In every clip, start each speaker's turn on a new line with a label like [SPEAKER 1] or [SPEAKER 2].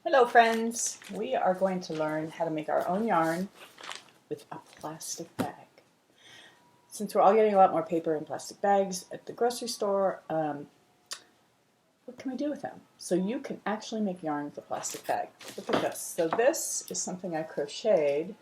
[SPEAKER 1] Hello friends! We are going to learn how to make our own yarn with a plastic bag. Since we're all getting a lot more paper and plastic bags at the grocery store, what can we do with them? So you can actually make yarn with a plastic bag. Look at this. So this is something I crocheted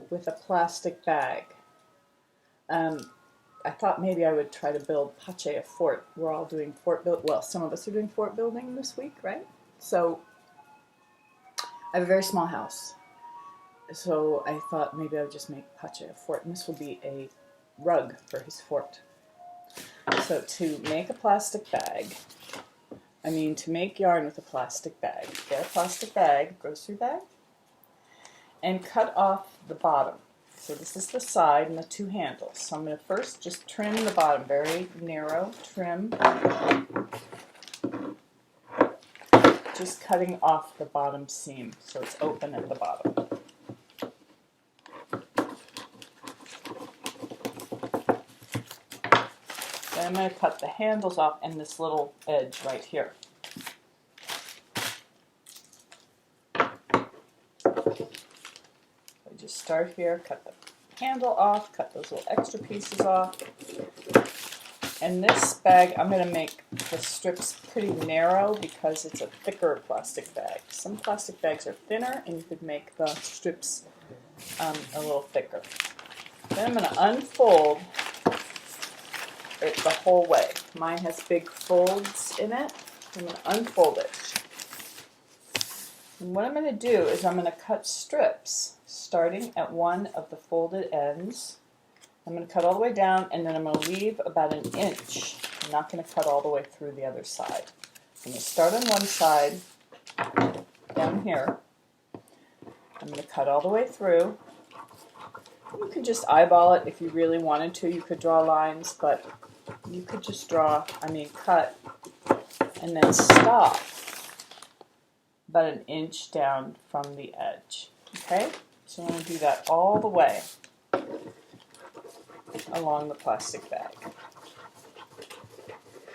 [SPEAKER 1] with a plastic bag. I thought maybe I would try to build Pache a fort. We're all doing fort build. Well, some of us are doing fort building this week, right? So I have a very small house. So I thought maybe I would just make Pache a fort, and this will be a rug for his fort. So to make a plastic bag, to make yarn with a plastic bag, get a plastic bag, grocery bag, and cut off the bottom. So this is the side and the two handles. So I'm going to first just trim the bottom, very narrow trim, just cutting off the bottom seam so it's open at the bottom. Then I'm going to cut the handles off and this little edge right here. So just start here, cut the handle off, cut those little extra pieces off. And this bag, I'm going to make the strips pretty narrow because it's a thicker plastic bag. Some plastic bags are thinner and you could make the strips a little thicker. Then I'm going to unfold it the whole way. Mine has big folds in it. I'm going to unfold it. And what I'm going to do is I'm going to cut strips starting at one of the folded ends. I'm going to cut all the way down and then I'm going to leave about an inch. I'm not going to cut all the way through the other side. I'm going to start on one side down here. I'm going to cut all the way through. You could just eyeball it if you really wanted to. You could draw lines, but you could just cut and then stop about an inch down from the edge. Okay? So I'm going to do that all the way along the plastic bag,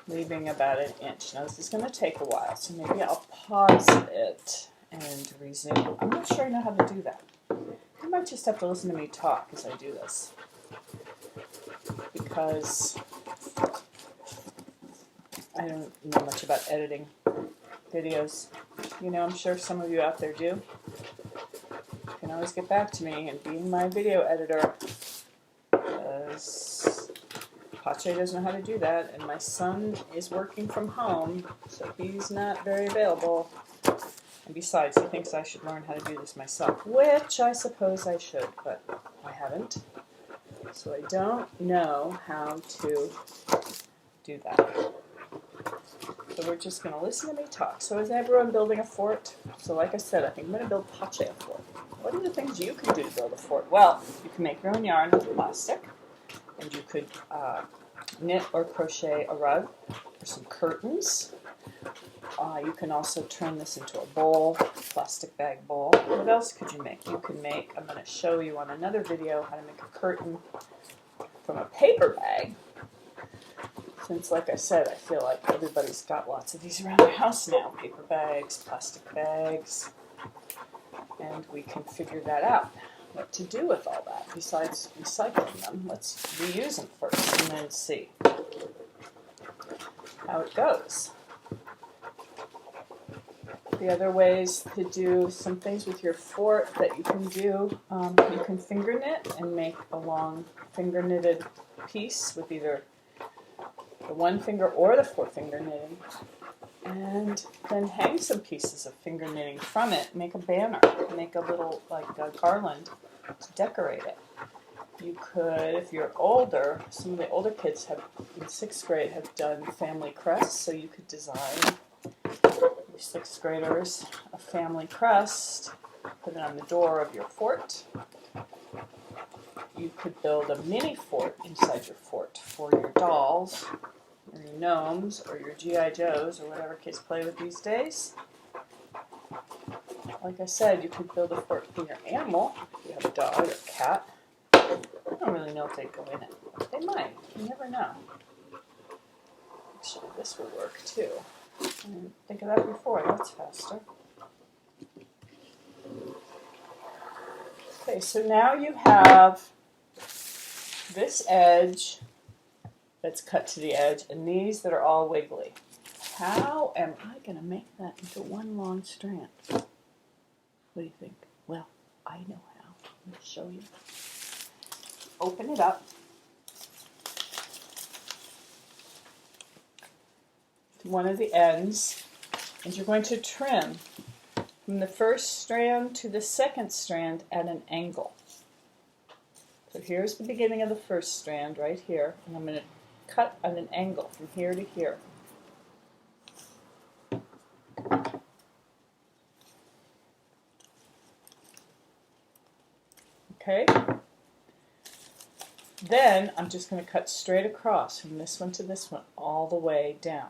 [SPEAKER 1] leaving about an inch. Now this is going to take a while, so maybe I'll pause it and resume. I'm not sure I know how to do that. You might just have to listen to me talk as I do this, because I don't know much about editing videos. I'm sure some of you out there do. You can always get back to me and be my video editor, because Pache doesn't know how to do that, and my son is working from home, so he's not very available. And besides, he thinks I should learn how to do this myself, which I suppose I should, but I haven't. So I don't know how to do that. So we're just going to listen to me talk. So is everyone building a fort? So like I said, I think I'm going to build Pache a fort. What are the things you can do to build a fort? Well, you can make your own yarn with plastic, and you could knit or crochet a rug or some curtains. You can also turn this into a bowl, plastic bag bowl. What else could you make? You can make, I'm going to show you on another video how to make a curtain from a paper bag. Since, like I said, I feel like everybody's got lots of these around their house now. Paper bags, plastic bags. And we can figure that out. What to do with all that besides recycling them. Let's reuse them first and then see how it goes. The other ways to do some things with your fort that you can do, you can finger knit and make a long finger knitted piece with either the one finger or the four finger knitting, and then hang some pieces of finger knitting from it. Make a banner, make a little a garland to decorate it. You could, if you're older, some of the older kids in 6th grade have done family crests, so you could design your 6th graders a family crest, put it on the door of your fort. You could build a mini fort inside your fort for your dolls, or your gnomes, or your G.I. Joes, or whatever kids play with these days. Like I said, you could build a fort for your animal, if you have a dog or a cat. I don't really know if they'd go in it. They might. You never know. Actually, this will work too. I didn't think of that before. That's faster. Okay, so now you have this edge that's cut to the edge, and these that are all wiggly. How am I going to make that into one long strand? What do you think? Well, I know how. I'm going to show you. Open it up to one of the ends, and you're going to trim from the first strand to the second strand at an angle. So here's the beginning of the first strand right here, and I'm going to cut at an angle from here to here. Okay? Then I'm just going to cut straight across from this one to this one all the way down.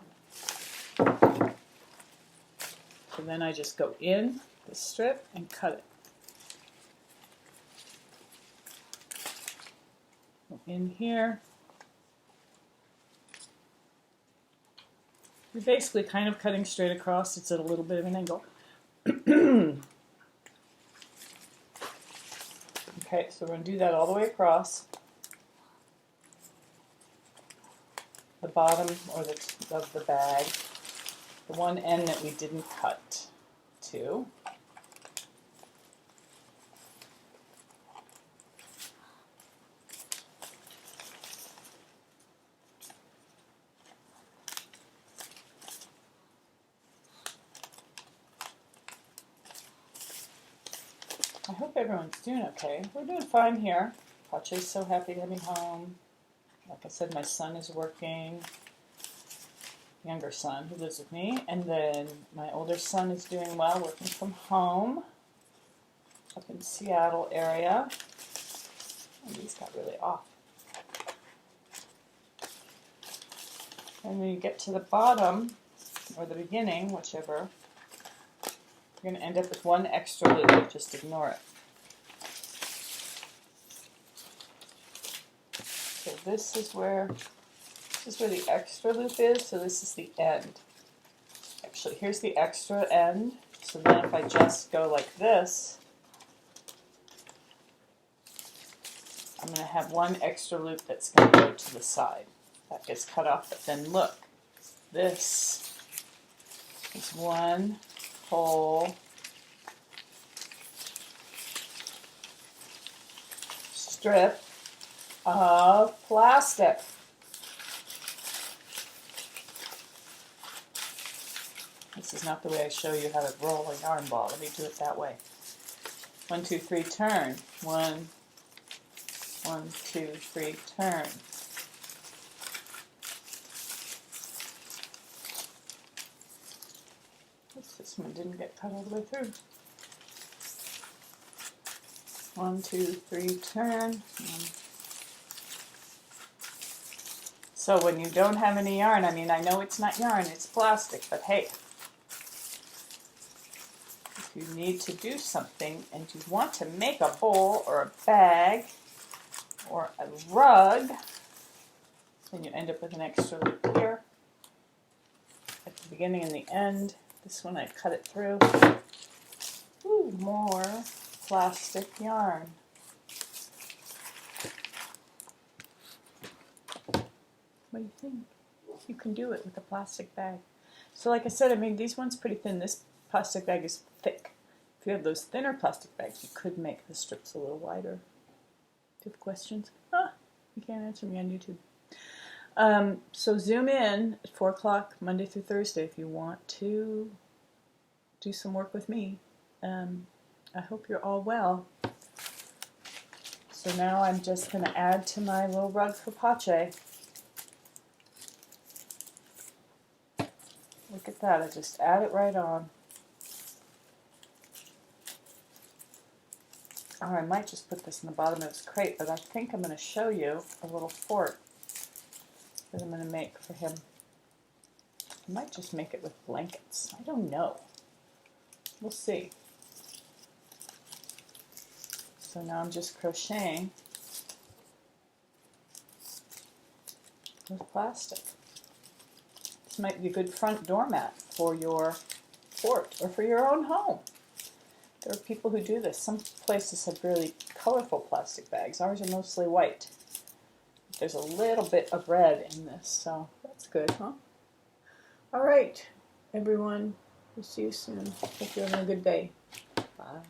[SPEAKER 1] So then I just go in the strip and cut it. Go in here. You're basically kind of cutting straight across. It's at a little bit of an angle. Okay, so we're going to do that all the way across the bottom of the bag, the one end that we didn't cut to. I hope everyone's doing okay. We're doing fine here. Pache's so happy to be home. Like I said, my son is working. Younger son who lives with me. And then my older son is doing well, working from home up in Seattle area. And these got really off. And when you get to the bottom, or the beginning, whichever, you're going to end up with one extra loop. Just ignore it. So this is where the extra loop is. So this is the end. Actually, here's the extra end. So then if I just go like this, I'm going to have one extra loop that's going to go to the side. That gets cut off. But then look, this is one whole strip of plastic. This is not the way I show you how to roll a yarn ball. Let me do it that way. 1, 2, 3, turn. 1, 1, 2, 3, turn. Oops, this one didn't get cut all the way through. 1, 2, 3, turn. So when you don't have any yarn, I mean, I know it's not yarn, it's plastic, but hey, if you need to do something and you want to make a bowl or a bag or a rug, then you end up with an extra loop here at the beginning and the end. This one I cut it through. Ooh, more plastic yarn. What do you think? You can do it with a plastic bag. So like I said, I mean, these ones pretty thin. This plastic bag is thick. If you have those thinner plastic bags, you could make the strips a little wider. Do you have questions? You can't answer me on YouTube. So zoom in at 4 o'clock Monday through Thursday if you want to do some work with me. I hope you're all well. So now I'm just going to add to my little rug for Pache. Look at that, I just add it right on. Or I might just put this in the bottom of his crate, but I think I'm going to show you a little fort that I'm going to make for him. I might just make it with blankets. I don't know. We'll see. So now I'm just crocheting with plastic. This might be a good front doormat for your fort or for your own home. There are people who do this. Some places have really colorful plastic bags. Ours are mostly white. There's a little bit of red in this, so that's good, huh? All right, everyone. We'll see you soon. Hope you're having a good day. Bye.